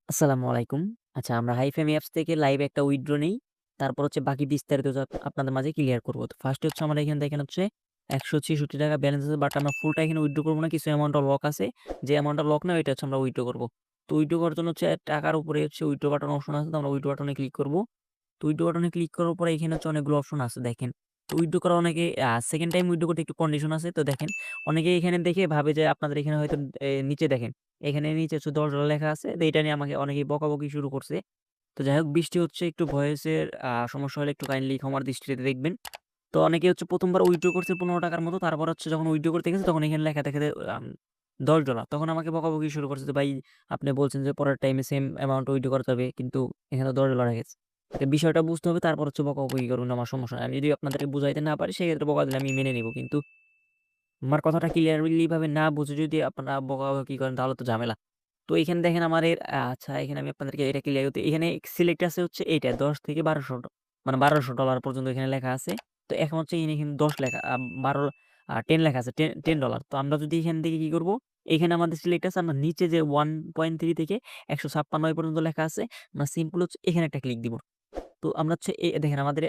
আসসালামু আলাইকুম। আচ্ছা আমরা হাইফেম অ্যাপস থেকে লাইভ একটা উইথড্র নেই। তারপর হচ্ছে বাকি বিস্তারিত আপনাদের মাঝে ক্লিয়ার করব। তো ফার্স্টে হচ্ছে আমার এখানে দেখেন হচ্ছে ৳১৬৬ ব্যালেন্স আছে বাট আমরা ফুলটা এখানে উইথড্র করব না। কিছু অ্যামাউন্টটা লক আছে। যে অ্যামাউন্টটা লক না ওইটা হচ্ছে আমরা উইথড্র করব। তো উইথড্র করার জন্য হচ্ছে টাকার উপরে হচ্ছে উইথড্র বাটন অপশন আছে। তো আমরা উইথড্র বাটনে ক্লিক করব। তো উইথড্র বাটনে ক্লিক করার পরে এখানে হচ্ছে অনেকগুলো অপশন আছে দেখেন। তো উইথড্র করা অনেকে সেকেন্ড টাইম উইথড্র করতে একটু কন্ডিশন আছে। তো দেখেন অনেকেই এখানে দেখে ভাবে যে আপনাদের এখানে হয়তো নিচে দেখেন। এখানে নিচে হচ্ছে $10 লেখা আছে। তো এটা নিয়ে আমাকে অনেকেই বকাবকি শুরু করছে। তো যাই হোক বৃষ্টি হচ্ছে একটু ভয়েসের সমস্যা হলে একটু কাইন্ডলি ক্ষমার দৃষ্টিতে দেখবেন। তো অনেকে হচ্ছে ১ম বার উইথড্র করছে ৳১৫ মতো। তারপর হচ্ছে যখন উইথড্র করতে গেছে তখন এখানে লেখা দেখে যে $10 তখন আমাকে বকাবকি শুরু করছে যে, "ভাই আপনি বলছেন যে পরের টাইমে সেম অ্যামাউন্ট উইথড্র করতে হবে। কিন্তু এখানে তো $10 গেছে।" তো বিষয়টা বুঝতে হবে তারপর হচ্ছে বকাবকি করুন আমার সমস্যা নাই। আমি যদি আপনাদেরকে বুঝাইতে না পারি সেক্ষেত্রে বকা দিলে আমি মেনে নিব। কিন্তু আমার কথাটা ক্লিয়ারলি ভাবে না বুঝে যদি আপনারা বকাবকি করেন তাহলে তো ঝামেলা। তো এখানে দেখেন আমার এর আচ্ছা এখানে আমি আপনাদেরকে এটা ক্লিয়ার করতে এখানে সিলেক্ট আছে হচ্ছে এইটা ১০ থেকে ১২০০ মানে $১২০০ পর্যন্ত এখানে লেখা আছে। তো এখন হচ্ছে এখানে কিন্তু ১০ লেখা ১২ 10 লেখা আছে $10 তো আমরা যদি এখান থেকে কি করব? এখানে আমাদের সিলেক্ট আছে আমরা নিচে যে 1.3 থেকে ১৫৬ পর্যন্ত লেখা আছে। আমরা সিম্পল হচ্ছে এখানে একটা ক্লিক দিব। তো আমরা হচ্ছে দেখেন আমাদের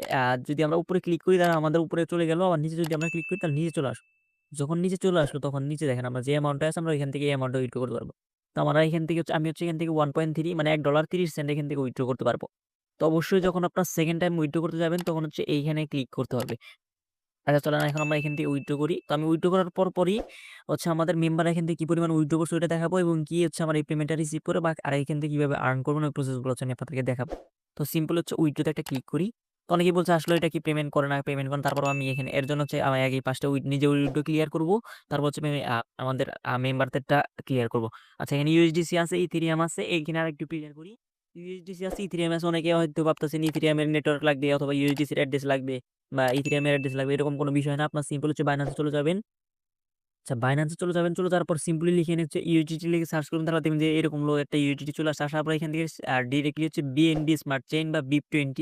যদি আমরা উপরে ক্লিক করি তাহলে আমাদের উপরে চলে গেল। আবার নিচে যদি আমরা ক্লিক করি তাহলে নিচে চলে আসলো। যখন নিচে চলে আসলো তখন নিচে দেখেন আমরা যে অ্যামাউন্টটা আছে আমরা এখান থেকে এই অ্যামাউন্টটা উইথড্র করতে পারবো। তো আমরা এখান থেকে হচ্ছে আমি হচ্ছে এখান থেকে 1.3 মানে $১.৩০ এখান থেকে উইথড্র করতে পারবো। তো অবশ্যই যখন আপনার সেকেন্ড টাইম উইথড্র করতে যাবেন তখন হচ্ছে এইখানে ক্লিক করতে হবে। আচ্ছা চলেন এখন আমরা এখান থেকে উইথড্র করি। তো আমি উইথড্র করার পরই হচ্ছে আমাদের মেম্বার এখান থেকে কি পরিমাণ উইথড্র করছে ওইটা দেখাবো এবং কি হচ্ছে আমার এই পেমেন্টটা রিসিভ করে বা আর এখান থেকে কিভাবে আর্ন করব না ওই প্রসেস গুলো হচ্ছে আমি আপনাদেরকে দেখাবো। তো সিম্পল হচ্ছে উইথড্রোতে একটা ক্লিক করি। তো অনেকেই বলছে আসলে এটা কি পেমেন্ট করে না পেমেন্ট করে না। তারপরেও আমি এখানে এর জন্য হচ্ছে আমি আগে ৫ টা নিজে উইথড্রো ক্লিয়ার করব। তারপর হচ্ছে আমি আমাদের মেম্বারদেরটা ক্লিয়ার করব। আচ্ছা এখানে ইউএসডিসি আছে, ইথেরিয়াম আছে। এইখানে আরেকটু ক্লিয়ার করি। ইউএসডিসি আছে, ইথেরিয়াম আছে। অনেকে হয়তো ভাবতেছেন ইথেরিয়াম এর নেটওয়ার্ক লাগবে অথবা ইউএসডিসির অ্যাড্রেস লাগবে। বা ইথেরিয়াম এর অ্যাড্রেস লাগবে এরকম কোনো বিষয় না। আপনার সিম্পল হচ্ছে বাইন্যান্স এ চলে যাবেন। আচ্ছা বাইন্যান্স এ চলে যাবেন, চলে যাওয়ার পর সিম্পলি লিখে হচ্ছে ইউএসডিটি লিখে সার্চ করবেন তাহলে দেখবেন যে এরকম একটা ইউএসডিটি চলে আসছে। আসার পর এখান থেকে ডিরেক্টলি হচ্ছে বিএনবি স্মার্ট চেইন বা BIP20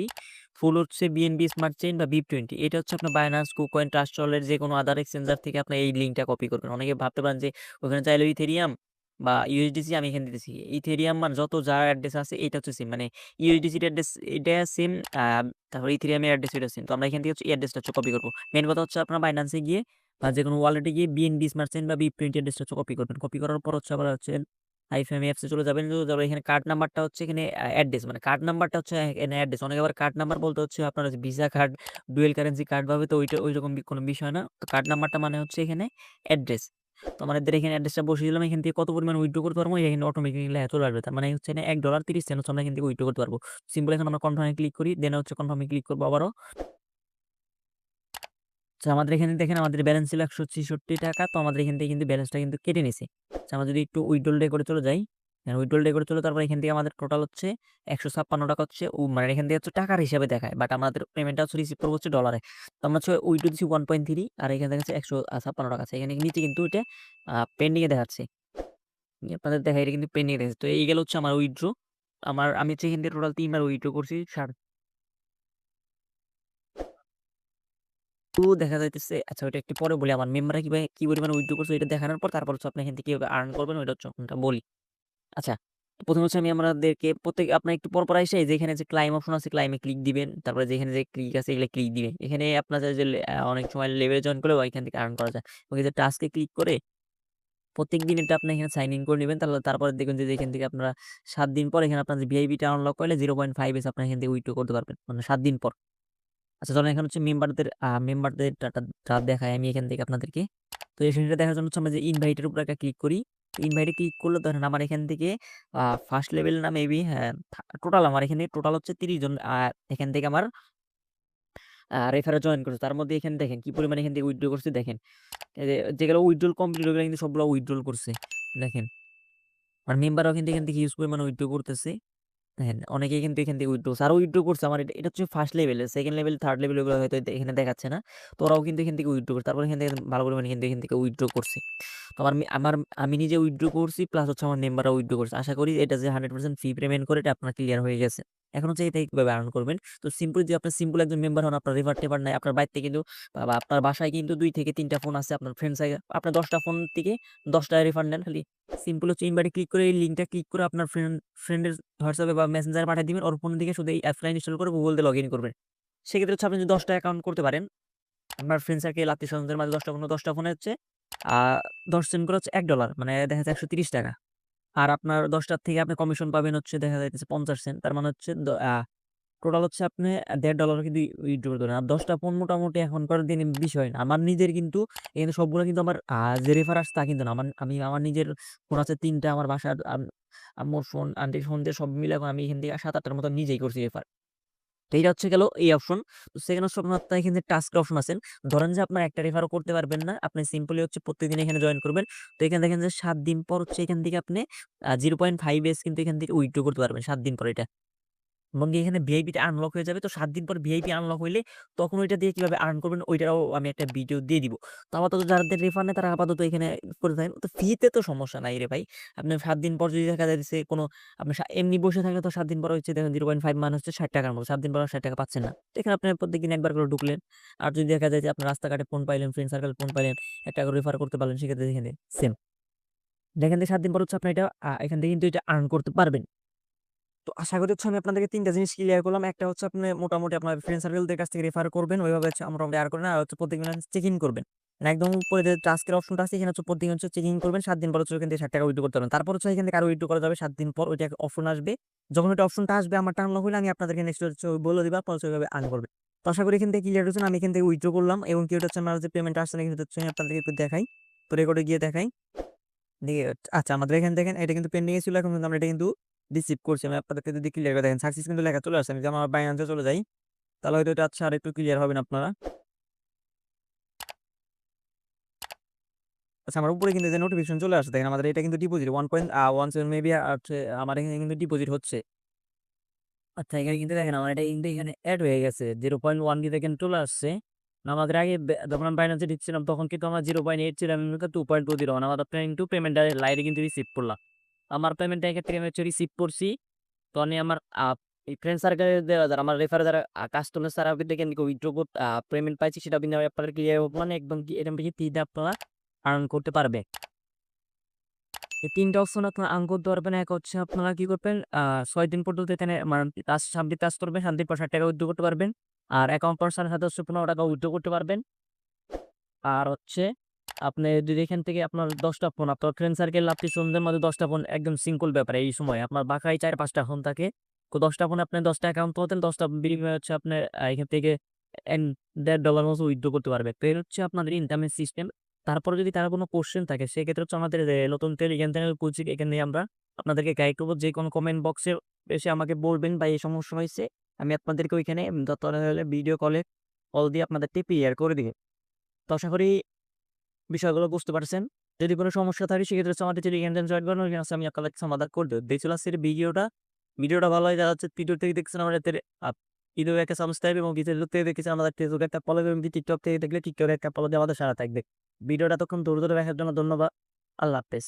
ফুল হচ্ছে বিএনবি স্মার্ট চেইন বা BIP20 এটা হচ্ছে আপনার বাইন্যান্স, কুকয়েন, ট্রাস্টওয়ালের যেকোনো আদার এক্সচেঞ্জার থেকে আপনি এই লিঙ্কটা কপি করবেন। অনেকে ভাবতে পারেন যে ওখানে চাইলে ইথেরিয়াম বা ইউএসডিসি আমি এখানে দিতেছি। ইথেরিয়াম মানে যত যার অ্যাড্রেস আছে এটা হচ্ছে সেম মানে ইউএসডিসির অ্যাড্রেস এটা সেম আ তারপরে ইথেরিয়ামের অ্যাড্রেস এটা সেম। তো আমরা এখান থেকে হচ্ছে এই অ্যাড্রেসটা হচ্ছে কপি করব। মেইন কথা হচ্ছে আপনার বাইন্যান্স এ গিয়ে বা যেকোনো ওয়ালেটে গিয়ে বিএনবি স্মার্ট চেইন বা BIP20 অ্যাড্রেসটা হচ্ছে কপি করবেন। কপি করার পর হচ্ছে আবার হচ্ছে আইফেমি অ্যাপস এ চলে যাবেন। এখানে কার্ড নাম্বারটা হচ্ছে এখানে অ্যাড্রেস মানে কার্ড নাম্বারটা হচ্ছে এখানে অ্যাড্রেস। অনেকে আবার কার্ড নাম্বার বলতে হচ্ছে আপনার হচ্ছে visa card, dual currency card ভাবে তো ওইটা ঐরকম কোনো বিষয় না। তো কার্ড নাম্বারটা মানে হচ্ছে এখানে অ্যাড্রেস। তো আমাদের এখানে অ্যাড্রেসটা বসিয়ে দিলাম। এখান থেকে কত পরিমাণ উইথড্র করতে পারবো এখানে অটোমেটিক্যালি লেখা চলে আসবে। তার মানে হচ্ছে এখানে $১.৩০ হচ্ছে আমরা এখান থেকে উইথড্র করতে পারবো। সিম্পল এখন আমরা কনফার্ম এ ক্লিক করি। দেন হচ্ছে কনফার্ম এ ক্লিক করব আবারও। আচ্ছা আমাদের এখানে দেখেন আমাদের ব্যালেন্স ছিল ৳১৬৬ তো আমাদের এখান থেকে কিন্তু ব্যালেন্সটা কিন্তু কেটে নিছে। আচ্ছা আমরা যদি একটু উইথড্রল ডে করে চলে যাই, উইথড্রল ডে করে চলে তারপর এখান থেকে আমাদের টোটাল হচ্ছে ৳১৫৬ হচ্ছে মানে এখান থেকে হচ্ছে টাকার হিসাবে দেখায়। বাট আমাদের পেমেন্টটা হচ্ছে রিসিভ করব হচ্ছে ডলারে। তো আমরা হচ্ছে উইথড্র দিছি 1.3 আর এখানে দেখাচ্ছে ৳১৫৬ আছে। এখানে নিচে কিন্তু এটা পেন্ডিং এ দেখাচ্ছে। আপনাদের দেখায় এটা কিন্তু পেন্ডিং এ দেখাচ্ছে। তো এই গেল হচ্ছে আমার উইথড্র। আমি হচ্ছে এখান থেকে টোটাল ৩ বার উইথড্র করছি। তো দেখা যাইতেছে আচ্ছা ওইটা একটু পরে বলি। আমার মেম্বাররা কিভাবে কি পরিমাণে উইথড্র করছে এটা দেখানোর পর তারপর হচ্ছে আপনি এখান থেকে কিভাবে আর্ন করবেন ওইটা হচ্ছে আপনাকে বলি। আচ্ছা ১ম হচ্ছে আমি আমাদেরকে আপনার একটু পরপর আইসা এই যে এখানে যে ক্লাইম অপশন আছে ক্লাইম এ ক্লিক দিবেন। তারপরে যেখানে যে ক্লিক আছে এগুলা ক্লিক দিবেন। এখানে আপনার যে অনেক সময় লেভেল জয়েন করলেও এখান থেকে আর্ন করা যায়। ওই যে টাস্কে ক্লিক করে প্রত্যেকদিন এটা আপনি এখানে সাইন ইন করে নিবেন। তারপরে দেখবেন যে এখান থেকে আপনারা ৭ দিন পর এখানে আপনার যে ভিআইপিটা আনলক করলে 0.5 আপনি এখান থেকে উইথড্র করতে পারবেন। মানে ৭ দিন পর। আচ্ছা ধরেন এখন হচ্ছে মেম্বারদের ডাটা দেখাই আমি এখান থেকে আপনাদেরকে। তো সেটা দেখার জন্য হচ্ছে আমরা যে ইনভাইট এর উপর একটা ক্লিক করি। তো ইনভাইট এ ক্লিক করলে ধরেন আমার এখান থেকে ফার্স্ট লেভেল না মেবি হ্যাঁ, টোটাল আমার এখানে টোটাল হচ্ছে ৩০ জন এখান থেকে আমার রেফারে জয়েন করছে। তার মধ্যে এখানে দেখেন কি পরিমাণে এখান থেকে উইথড্র করছে দেখেন। এই যে যেগুলো উইথড্রল কমপ্লিট ওগুলো কিন্তু সবগুলো উইথড্রল করছে। দেখেন। আর মেম্বাররাও কিন্তু এখান থেকে হিউজ পরিমাণে উইথড্র করতেছে। হ্যাঁ, অনেকেই কিন্তু এখান থেকে উইথড্র করছে। আরো উইথড্র করছে। আমার এটা হচ্ছে ফার্স্ট লেভেলের। সেকেন্ড লেভেল, থার্ড লেভেল ওগুলো হয়তো এখানে দেখাচ্ছে না। তো ওরাও কিন্তু এখান থেকে উইথড্র করছে। তারপরে এখান থেকে ভালো পরিমাণে কিন্তু এখান থেকে উইথড্র করছে। তো আমি নিজে উইথড্র করছি প্লাস হচ্ছে আমার মেম্বাররাও উইথড্র করছে। আশা করি এটা যে 100% ফি পেমেন্ট করে এটা আপনার ক্লিয়ার হয়ে গেছে। এখন হচ্ছে এটা কিভাবে আর্ন করবেন। তো সিম্পল যদি আপনি সিম্পল একজন মেম্বার হন, আপনার রেফার-টেফার নাই, আপনার বাড়িতে কিন্তু বা আপনার বাসায় কিন্তু 2 থেকে 3 টা ফোন আছে, আপনার ফ্রেন্ড আপনার 10 টা ফোন থেকে 10 টা রেফার নেন। খালি সিম্পল হচ্ছে ইনভাইটে ক্লিক করে এই লিঙ্কটা ক্লিক করে আপনার ফ্রেন্ডের হোয়াটসঅ্যাপে বা মেসেঞ্জারে পাঠিয়ে দিবেন। ওর ফোন থেকে শুধু এই অ্যাপসটা ইনস্টল করে গুগল দিয়ে লগইন করবেন। সেক্ষেত্রে হচ্ছে আপনি যদি 10 টা অ্যাকাউন্ট করতে পারেন, আপনার ফ্রেন্ড সার্কেল আত্মীয়স্বজনদের মাঝে 10 টা ফোনে হচ্ছে আ 10 সেন্ট করে হচ্ছে $1 মানে দেখা যাচ্ছে ৳130 আর আপনার 10 টার থেকে আপনি কমিশন পাবেন হচ্ছে দেখা যাইতেছে 50 সেন্ট। তার মানে হচ্ছে টোটাল হচ্ছে আপনি $1.5 কিন্তু উইথড্র করতে পারবেন। আর 10 টা ফোন মোটামুটি এখনকার দিনে বিষয় না। আমার নিজের কিন্তু এখানে সবগুলো কিন্তু আমার যে রেফার আসছে তা কিন্তু না। আমার নিজের ফোন আছে ৩ টা আমার বাসার আম্মুর ফোন, আন্টির ফোন দিয়ে সব মিলে এখন আমি এখান থেকে ৭-৮ টার মতো নিজেই করছি রেফার। তো এইটা হচ্ছে গেল এই অপশন। তো সেকেন্ড অপশন আপনার এখানে টাস্কের অপশন আছেন। ধরেন যে আপনার একটা রেফারও করতে পারবেন না। আপনি সিম্পলি হচ্ছে প্রত্যেকদিন এখানে জয়েন করবেন। তো এখানে দেখেন যে ৭ দিন পর হচ্ছে এখান থেকে আপনি 0.5 কিন্তু এখান থেকে উইথড্র করতে পারবেন ৭ দিন পর এটা। এবং এখানে ভিআইপিটা আনলক হয়ে যাবে। তো ৭ দিন পর ভিআইপি আনলক হইলে তখন ওইটা দিয়ে কিভাবে আর্ন করবেন ওইটাও আমি একটা ভিডিও দিয়ে দিব। তো আপাতত যাদের রেফার নেই তারা আপাতত এখানে করে থাকেন। তো ফ্রিতে তো সমস্যা নাই রে ভাই। আপনি ৭ দিন পর যদি দেখা যাচ্ছে কোনো আপনি এমনি বসে থাকলে তো ৭ দিন পর হচ্ছে দেখেন 0.5 মানে হচ্ছে ৳৬০ র মতো। ৭ দিন পর আর ৳৬০ পাচ্ছেন না। তো এখানে আপনি প্রত্যেকদিন একবার করে ঢুকলেন। আর যদি দেখা যায় যে আপনার রাস্তাঘাটে ফোন পাইলেন, ফ্রেন্ড সার্কেল ফোন পাইলেন, একটা করে রেফার করতে পারলেন সেক্ষেত্রে এখানে সেম। এখান থেকে ৭ দিন পর হচ্ছে আপনি এটা এখান থেকে কিন্তু এটা আর্ন করতে পারবেন। তো আশা করি হচ্ছে আমি আপনাদেরকে ৩ টা জিনিস ক্লিয়ার করলাম। একটা হচ্ছে আপনি মোটামুটি আপনার ফ্রেন্ড সার্কেলদের কাছ থেকে রেফার করবেন। ওইভাবে হচ্ছে মোটামুটি আর করবেন। আর হচ্ছে প্রত্যেকদিন চেক ইন করবেন। মানে একদম উপরে যে টাস্কের অপশনটা আছে এখানে হচ্ছে প্রত্যেকদিন হচ্ছে চেক ইন করবেন। ৭ দিন পর হচ্ছে ওখান থেকে ৳৬০ উইথড্র করতে পারবেন। তারপর হচ্ছে এখান থেকে আরো উইথড্র করা যাবে ৭ দিন পর ওইটা অপশন আসবে। যখন ওইটা অপশনটা আসবে আমার টার্ন লক হইলে আমি আপনাদেরকে নেক্সট হচ্ছে বলে দিব। আপনারা হচ্ছে ওইভাবে আর্ন করবেন। তো আশা করি এখান থেকে ক্লিয়ার হয়েছেন। আমি এখান থেকে উইথড্র করলাম এবং কি ওটা হচ্ছে আমার যে পেমেন্ট আসছে না কিন্তু হচ্ছে আমি আপনাদেরকে একটু দেখাই। তো রেকর্ডে গিয়ে দেখাই। দিয়ে আচ্ছা আমাদের এখানে দেখেন এটা কিন্তু পেন্ডিং এ ছিল। এখন কিন্তু আমরা এটা কিন্তু রিসিভ করছি। আমি আপনাদেরকে যদি ক্লিয়ার করে দেখেন সাকসেস কিন্তু লেখা চলে আসছে। আমি যদি আমার Binance এ চলে যাই, তাহলে হয়তো এটা আচ্ছা আরেকটু ক্লিয়ার হবেন আপনারা। আচ্ছা আমার উপরে কিন্তু যে নোটিফিকেশন চলে আসছে দেখেন আমাদের এটা কিন্তু ডিপোজিট 1.17 মেবি হচ্ছে আমার এখানে কিন্তু ডিপোজিট হচ্ছে। আচ্ছা এখানে কিন্তু দেখেন আমার এটা কিন্তু এখানে এড হয়ে গেছে। 0.1 কিন্তু এখানে চলে আসছে। আমাদের আগে যখন আমি Binance এ দিচ্ছিলাম তখন কিন্তু আমার 0.8 ছিল। আমি কিন্তু 2.20 মানে আমার আপনার কিন্তু পেমেন্টটা লাইরে কিন্তু রিসিভ করলাম। আমার পেমেন্টটা এক্ষেত্রে আমি হচ্ছে রিসিভ করছি। তো আমি আমার এই ফ্রেন্ড সার্কেলে যারা আমার রেফারে যারা কাস্টমার যারা দেখেন উইথড্র পেমেন্ট পাইছি সেটা কিন্তু আমি আপনাদের ক্লিয়ার মানে একদম এরকম ফ্রিতে আপনারা আর্ন করতে পারবে। এই ৩ টা অপশন আপনারা আর্ন করতে পারবেন। এক হচ্ছে আপনারা কি করবেন ৬ দিন পর্যন্ত এখানে মানে সাবমিট টাস্ক করবেন। ৭ দিন পর ৳৬০ উইথড্র করতে পারবেন। আর অ্যাকাউন্ট পার্সনের সাথে হচ্ছে ৳১৫ উইথড্র করতে পারবেন। আর হচ্ছে আপনি যদি এখান থেকে আপনার ১০ টা ফোন আপনার ফ্রেন্ড সার্কেল আত্মীয়স্বজনদের মধ্যে ১০ টা ফোন একদম সিম্পল ব্যাপার এই সময়। আপনার বাসায় ৪-৫ টা ফোন থাকে। তো ১০ টা ফোনে আপনি ১০ টা অ্যাকাউন্ট পাতেন ১০ টা বিনিময়ে হচ্ছে আপনার এখান থেকে এন $১.৫ মতো উইথড্র করতে পারবে। তো এই হচ্ছে আপনাদের ইনকামের সিস্টেম। তারপরে যদি কারো কোনো কোয়েশ্চেন থাকে সেক্ষেত্রে হচ্ছে আমাদের নতুন টেলিগ্রাম চ্যানেল খুলছি। এখানে আমরা আপনাদেরকে গাইড করব। যেকোনো কমেন্ট বক্সে এসে আমাকে বলবেন বা এই সমস্যা হইছে। আমি আপনাদেরকে ওইখানে দরকার হলে ভিডিও কল দিয়ে আপনাদেরকে ক্লিয়ার করে দিবে। তো আশা করি বিষয়গুলো বুঝতে পারছেন। যদি কোনো সমস্যা থাকে সেক্ষেত্রে হচ্ছে আমাদের টেলিগ্রাম চ্যানেল জয়েন করুন। ওইখানে হচ্ছে আমি আপনাদের সমাধান করে দেব। দেখতে চলে আসছি ভিডিওটা। ভিডিওটা ভালো হয় যারা হচ্ছে ভিডিও থেকে দেখছেন আমাদের আপ ভিডিও একটা সাবস্ক্রাইব এবং ফেসবুক থেকে দেখেছেন আমাদের ফেসবুকে একটা ফলো এবং টিকটক থেকে দেখলে টিকটকে একটা ফলো দিয়ে আমাদের সাথে থাকবে। ভিডিওটা এতক্ষণ ধৈর্য ধরে দেখার জন্য ধন্যবাদ। আল্লাহ হাফেজ।